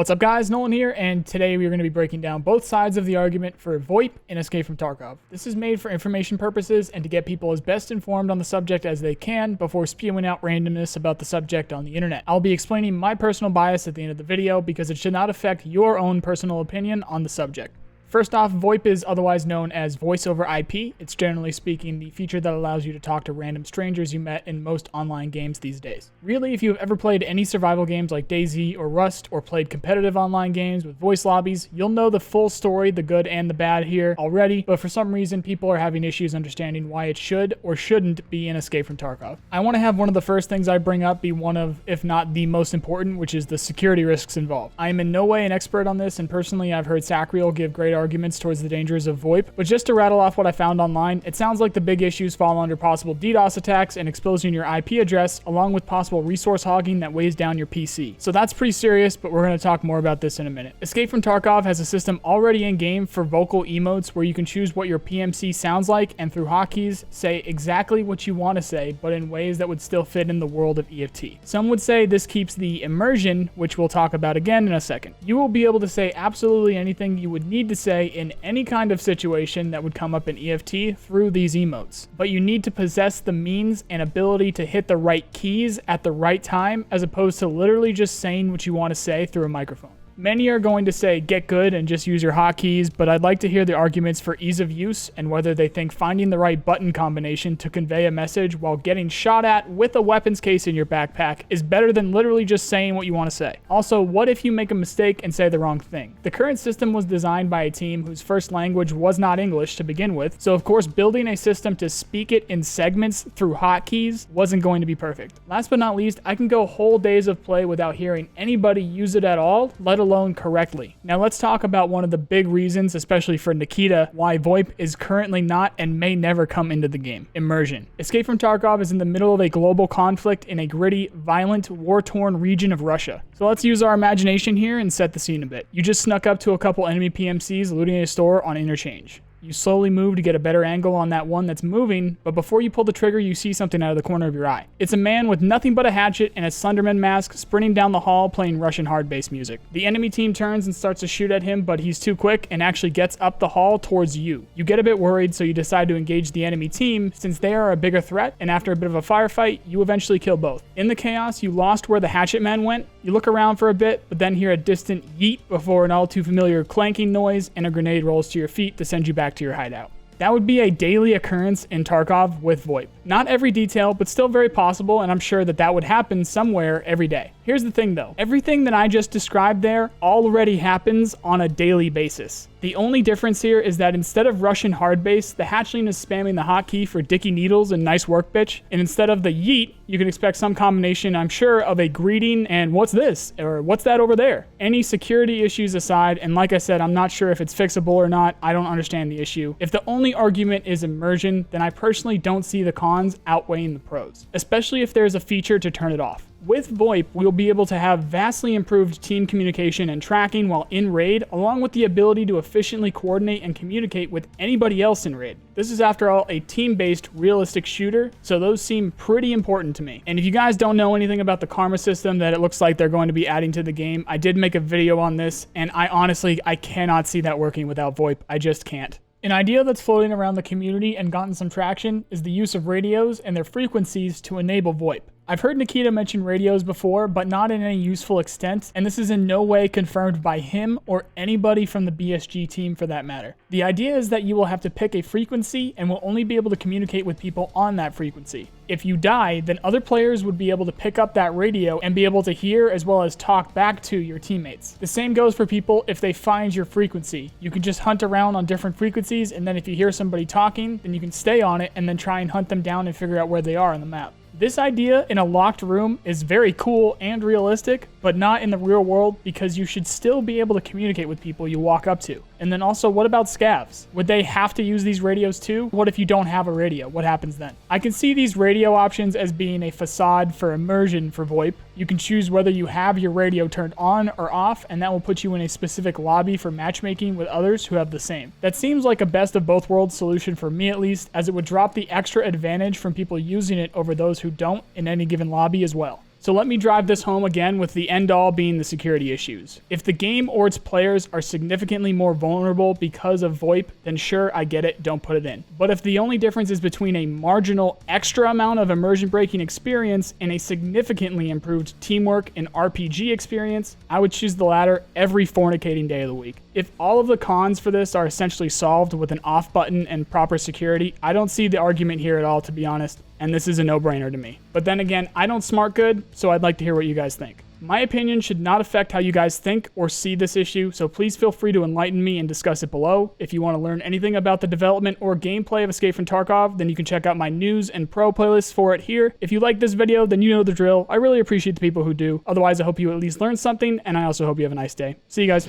What's up guys, Nolan here, and today we're going to be breaking down both sides of the argument for VoIP and Escape from Tarkov. This is made for information purposes and to get people as best informed on the subject as they can before spewing out randomness about the subject on the internet. I'll be explaining my personal bias at the end of the video because it should not affect your own personal opinion on the subject. First off, VoIP is otherwise known as Voice over IP. It's generally speaking the feature that allows you to talk to random strangers you met in most online games these days. Really, if you've ever played any survival games like DayZ or Rust, or played competitive online games with voice lobbies, you'll know the full story, the good and the bad here already, but for some reason people are having issues understanding why it should or shouldn't be in Escape from Tarkov. I want to have one of the first things I bring up be one of, if not the most important, which is the security risks involved. I am in no way an expert on this, and personally I've heard Sacriel give great arguments towards the dangers of VoIP, but just to rattle off what I found online, it sounds like the big issues fall under possible DDoS attacks and exposing your IP address, along with possible resource hogging that weighs down your PC. So that's pretty serious, but we're going to talk more about this in a minute. Escape from Tarkov has a system already in game for vocal emotes where you can choose what your PMC sounds like and through hotkeys say exactly what you want to say, but in ways that would still fit in the world of EFT. Some would say this keeps the immersion, which we'll talk about again in a second. You will be able to say absolutely anything you would need to say in any kind of situation that would come up in EFT through these emotes. But you need to possess the means and ability to hit the right keys at the right time, as opposed to literally just saying what you want to say through a microphone. Many are going to say get good and just use your hotkeys, but I'd like to hear the arguments for ease of use and whether they think finding the right button combination to convey a message while getting shot at with a weapons case in your backpack is better than literally just saying what you want to say. Also, what if you make a mistake and say the wrong thing? The current system was designed by a team whose first language was not English to begin with, so of course building a system to speak it in segments through hotkeys wasn't going to be perfect. Last but not least, I can go whole days of play without hearing anybody use it at all, let alone correctly. Now let's talk about one of the big reasons, especially for Nikita, why VoIP is currently not and may never come into the game: immersion. Escape from Tarkov is in the middle of a global conflict in a gritty, violent, war-torn region of Russia. So let's use our imagination here and set the scene a bit. You just snuck up to a couple enemy PMCs looting a store on Interchange. You slowly move to get a better angle on that one that's moving, but before you pull the trigger, you see something out of the corner of your eye. It's a man with nothing but a hatchet and a Slenderman mask sprinting down the hall playing Russian hard bass music. The enemy team turns and starts to shoot at him, but he's too quick and actually gets up the hall towards you. You get a bit worried, so you decide to engage the enemy team since they are a bigger threat, and after a bit of a firefight, you eventually kill both. In the chaos, you lost where the Hatchet Man went. You look around for a bit, but then hear a distant yeet before an all too familiar clanking noise and a grenade rolls to your feet to send you back to your hideout. That would be a daily occurrence in Tarkov with VoIP. Not every detail, but still very possible, and I'm sure that that would happen somewhere every day. Here's the thing though, everything that I just described there already happens on a daily basis. The only difference here is that instead of Russian hard bass, the Hatchling is spamming the hotkey for Dicky Needles and Nice Work Bitch, and instead of the yeet, you can expect some combination, I'm sure, of a greeting and what's this, or what's that over there. Any security issues aside, and like I said, I'm not sure if it's fixable or not, I don't understand the issue. If the only argument is immersion, then I personally don't see the cons outweighing the pros, especially if there's a feature to turn it off. With VoIP, we'll be able to have vastly improved team communication and tracking while in raid, along with the ability to efficiently coordinate and communicate with anybody else in raid. This is, after all, a team-based, realistic shooter, so those seem pretty important to me. And if you guys don't know anything about the karma system that it looks like they're going to be adding to the game, I did make a video on this, and I cannot see that working without VoIP. I just can't. An idea that's floating around the community and gotten some traction is the use of radios and their frequencies to enable VoIP. I've heard Nikita mention radios before, but not in any useful extent, and this is in no way confirmed by him or anybody from the BSG team for that matter. The idea is that you will have to pick a frequency and will only be able to communicate with people on that frequency. If you die, then other players would be able to pick up that radio and be able to hear as well as talk back to your teammates. The same goes for people if they find your frequency. You can just hunt around on different frequencies, and then if you hear somebody talking, then you can stay on it and then try and hunt them down and figure out where they are on the map. This idea in a locked room is very cool and realistic, but not in the real world, because you should still be able to communicate with people you walk up to. And then also, what about scavs? Would they have to use these radios too? What if you don't have a radio? What happens then? I can see these radio options as being a facade for immersion for VoIP. You can choose whether you have your radio turned on or off, and that will put you in a specific lobby for matchmaking with others who have the same. That seems like a best of both worlds solution for me at least, as it would drop the extra advantage from people using it over those who don't in any given lobby as well. So let me drive this home again with the end all being the security issues. If the game or its players are significantly more vulnerable because of VoIP, then sure, I get it, don't put it in. But if the only difference is between a marginal extra amount of immersion breaking experience and a significantly improved teamwork and RPG experience, I would choose the latter every fornicating day of the week. If all of the cons for this are essentially solved with an off button and proper security, I don't see the argument here at all, to be honest, and this is a no-brainer to me. But then again, I don't smart good, so I'd like to hear what you guys think. My opinion should not affect how you guys think or see this issue, so please feel free to enlighten me and discuss it below. If you want to learn anything about the development or gameplay of Escape from Tarkov, then you can check out my news and pro playlists for it here. If you like this video, then you know the drill. I really appreciate the people who do. Otherwise, I hope you at least learned something, and I also hope you have a nice day. See you guys.